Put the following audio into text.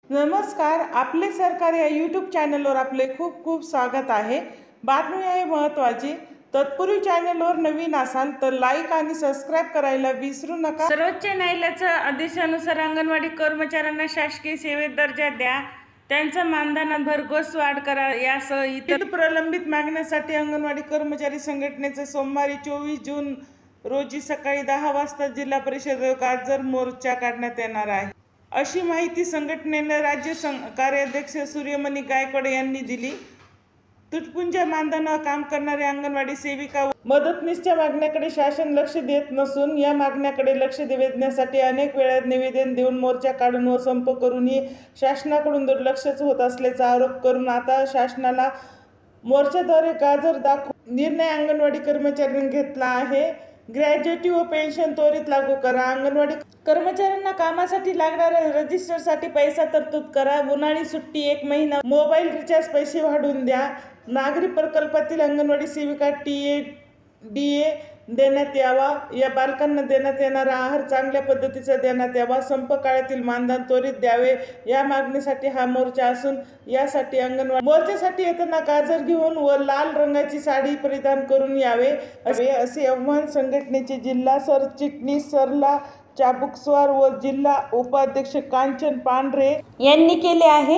नमस्कार, आपले सरकार या यूट्यूब चॅनलवर आपले खूप खूप स्वागत आहे। बातमी आहे महत्त्वाची। तत्पूर्वी चॅनलवर नवीन असाल तर लाईक आणि सबस्क्राईब करायला विसरू नका। सर्वोच्च न्यायालयाच्या आदेशानुसार अंगणवाडी कर्मचाऱ्यांना शासकीय सेवेत दर्जा द्या, त्यांच्या मानधनात भरघोस वाढ करा यासह इतर प्रलंबित मागण्यासाठी अंगणवाडी कर्मचारी संघटनेचा सोमवारी 24 जून रोजी सकाळी 10 वाजता जिल्हा परिषद गाजर मोर्चा काढण्यात येणार आहे, अशी माहिती संघटनेने राज्य कार्याध्यक्ष सूर्यमणी गायकवाड यांनी दिली। तुटपुंज्या मानधनावर काम करणाऱ्या अंगणवाडी सेविका व मदतनीसच्या मागण्याकडे शासन लक्ष देत नसून या मागण्याकडे लक्ष देण्यासाठी अनेक वेळा निवेदन देऊन मोर्चा काढून व संप करूनही शासनाकडून दुर्लक्षच होत असल्याचा आरोप करून आता शासनाला मोर्चाद्वारे गाजर दाखवून निर्णय अंगणवाडी कर्मचाऱ्यांनी घेतला आहे। ग्रॅज्युएटी व पेन्शन त्वरित लागू करा, अंगणवाडी कर्मचाऱ्यांना कामासाठी लागणाऱ्या रजिस्टरसाठी पैसा तरतूद करा, उन्हाळी सुट्टी 1 महिना, मोबाईल रिचार्ज पैसे वाढवून द्या, नागरी प्रकल्पातील अंगणवाडी सेविका DA देण्यात यावा, या बालकांना देण्यात येणारा आहार चांगल्या पद्धतीचा देण्यात यावा, संप काळातील मानधन त्वरित द्यावे या मागणीसाठी हा मोर्चा असून यासाठी अंगणवाडी मोर्चासाठी येताना गाजर घेऊन व लाल रंगाची साडी परिधान करून यावे असे आवाहन संघटनेचे जिल्हा सरचिटणीस सरला चाबुकस्वार व जिल्हा उपाध्यक्ष कांचन पांढरे यांनी केले आहे।